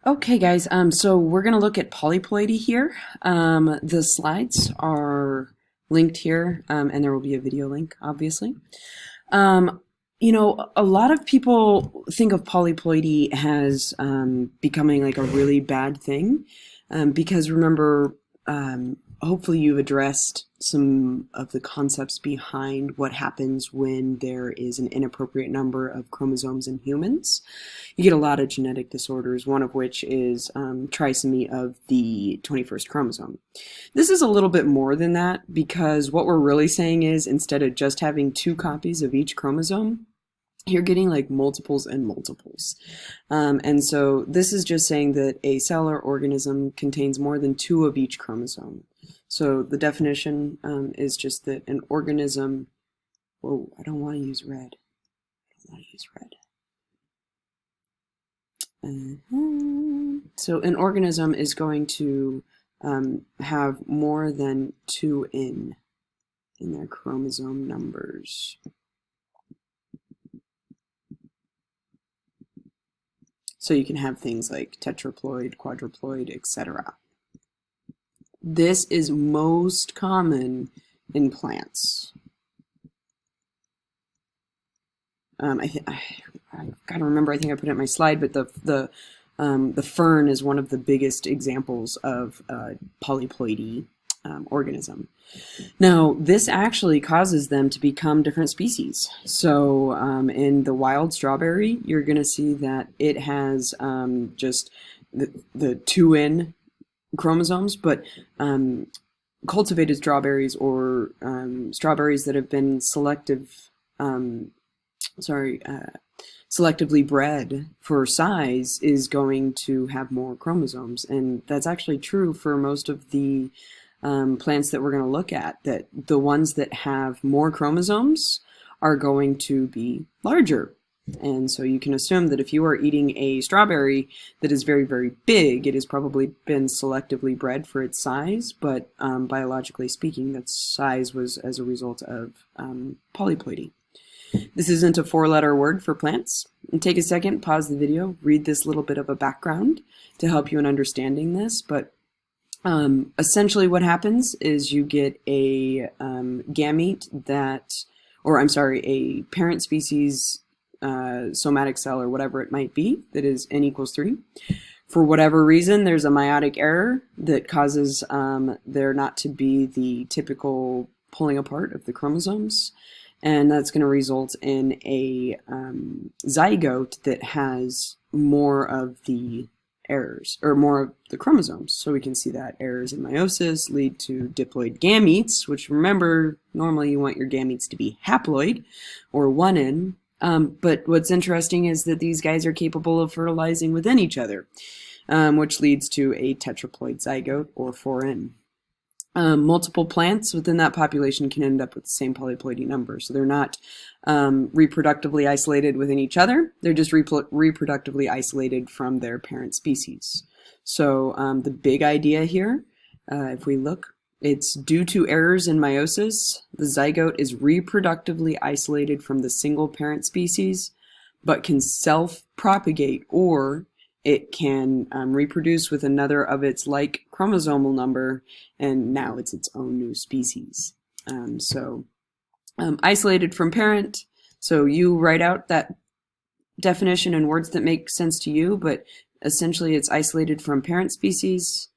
Okay, guys, so we're going to look at polyploidy here. The slides are linked here, and there will be a video link, obviously. Um, a lot of people think of polyploidy as becoming like a really bad thing, because remember, hopefully you've addressed some of the concepts behind what happens when there is an inappropriate number of chromosomes in humans. You get a lot of genetic disorders, one of which is trisomy of the 21st chromosome. This is a little bit more than that because what we're really saying is instead of just having two copies of each chromosome, you're getting like multiples and multiples. And so this is just saying that a cell or organism contains more than two of each chromosome. So the definition is just that an organism, whoa, I don't want to use red. I don't want to use red. So an organism is going to have more than 2n in their chromosome numbers. So you can have things like tetraploid, quadruploid, etc. This is most common in plants. I've got to remember, I think I put it in my slide, but the fern is one of the biggest examples of polyploidy organism. Now, this actually causes them to become different species. So in the wild strawberry, you're going to see that it has just the 2n chromosomes, but cultivated strawberries or strawberries that have been selectively bred for size is going to have more chromosomes. And that's actually true for most of the plants that we're going to look at, that the ones that have more chromosomes are going to be larger. And so you can assume that if you are eating a strawberry that is very, very big, it has probably been selectively bred for its size, but biologically speaking, that size was as a result of polyploidy. This isn't a four-letter word for plants. And take a second, pause the video, read this little bit of a background to help you in understanding this. But essentially what happens is you get a gamete that, or I'm sorry, a parent species somatic cell or whatever it might be that is n equals 3. For whatever reason, there's a meiotic error that causes there not to be the typical pulling apart of the chromosomes. And that's going to result in a zygote that has more of the errors, or more of the chromosomes. So we can see that errors in meiosis lead to diploid gametes, which remember, normally you want your gametes to be haploid, or 1n. But what's interesting is that these guys are capable of fertilizing within each other, which leads to a tetraploid zygote, or 4n. Multiple plants within that population can end up with the same polyploidy number. So they're not reproductively isolated within each other. They're just reproductively isolated from their parent species. So the big idea here, if we look, it's due to errors in meiosis. The zygote is reproductively isolated from the single parent species, but can self-propagate, or it can reproduce with another of its like chromosomal number, and now it's its own new species. Isolated from parent, so you write out that definition in words that make sense to you, but essentially it's isolated from parent species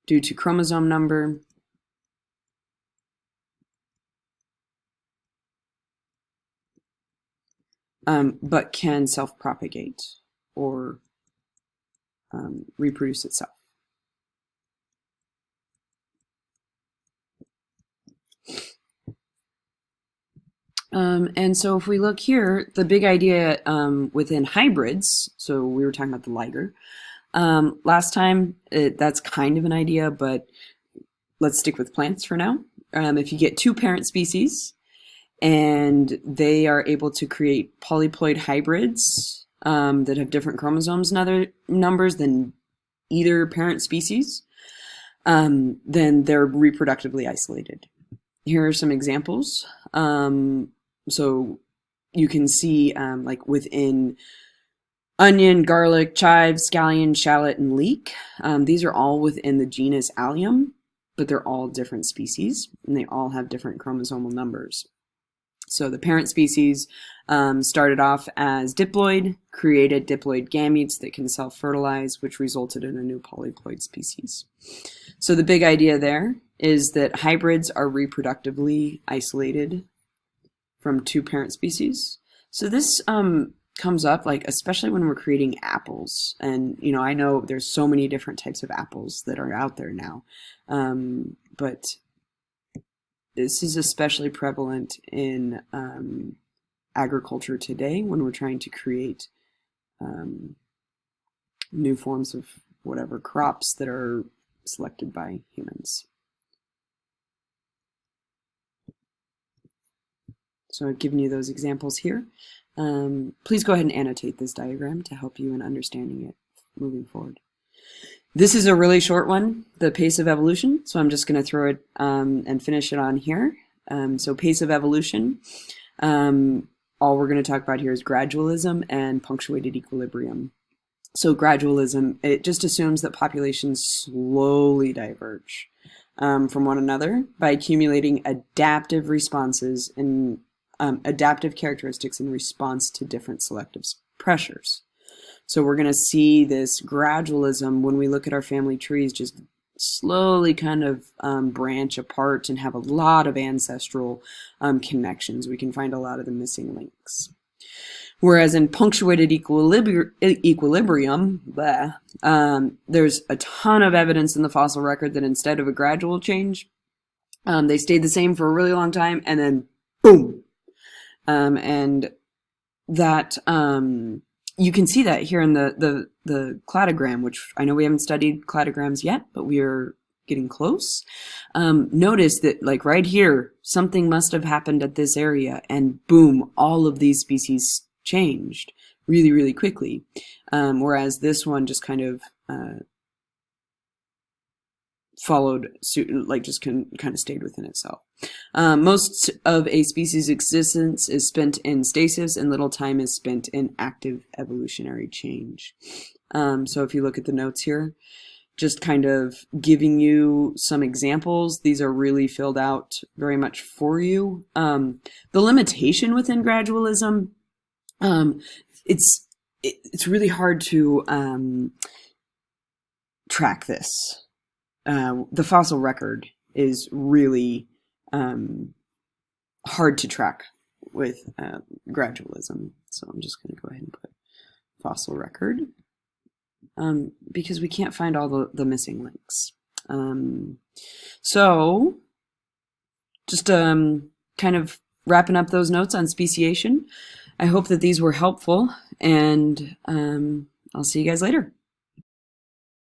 due to chromosome number. But can self-propagate or reproduce itself. And so if we look here, the big idea within hybrids, so we were talking about the liger. Last time, that's kind of an idea, but let's stick with plants for now. If you get two parent species, and they are able to create polyploid hybrids that have different chromosomes and other numbers than either parent species, then they're reproductively isolated. Here are some examples. So you can see like within Onion, garlic, chive, scallion, shallot, and leek. These are all within the genus Allium, but they're all different species, and they all have different chromosomal numbers. So the parent species started off as diploid, created diploid gametes that can self-fertilize, which resulted in a new polyploid species. So the big idea there is that hybrids are reproductively isolated from two parent species. So this comes up, like, especially when we're creating apples. And, you know, I know there's so many different types of apples that are out there now. But this is especially prevalent in agriculture today when we're trying to create new forms of whatever crops that are selected by humans. So I've given you those examples here. Please go ahead and annotate this diagram to help you in understanding it moving forward. This is a really short one, the pace of evolution, so I'm just going to throw it and finish it on here. So pace of evolution, all we're going to talk about here is gradualism and punctuated equilibrium. So gradualism, it just assumes that populations slowly diverge from one another by accumulating adaptive responses and adaptive characteristics in response to different selective pressures. So we're going to see this gradualism when we look at our family trees just slowly kind of branch apart and have a lot of ancestral connections. We can find a lot of the missing links. Whereas in punctuated equilibrium, there's a ton of evidence in the fossil record that instead of a gradual change, they stayed the same for a really long time and then boom. And that you can see that here in the cladogram, which I know we haven't studied cladograms yet, but we are getting close. Notice that, like right here, something must have happened at this area, and boom, all of these species changed really, really quickly. Whereas this one just kind of followed suit, like just kind of stayed within itself. Most of a species' existence is spent in stasis, and little time is spent in active evolutionary change. So if you look at the notes here, just kind of giving you some examples. These are really filled out very much for you. The limitation within gradualism, it's really hard to track this. The fossil record is really hard to track with gradualism. So I'm just going to go ahead and put fossil record because we can't find all the missing links. So just kind of wrapping up those notes on speciation. I hope that these were helpful, and I'll see you guys later.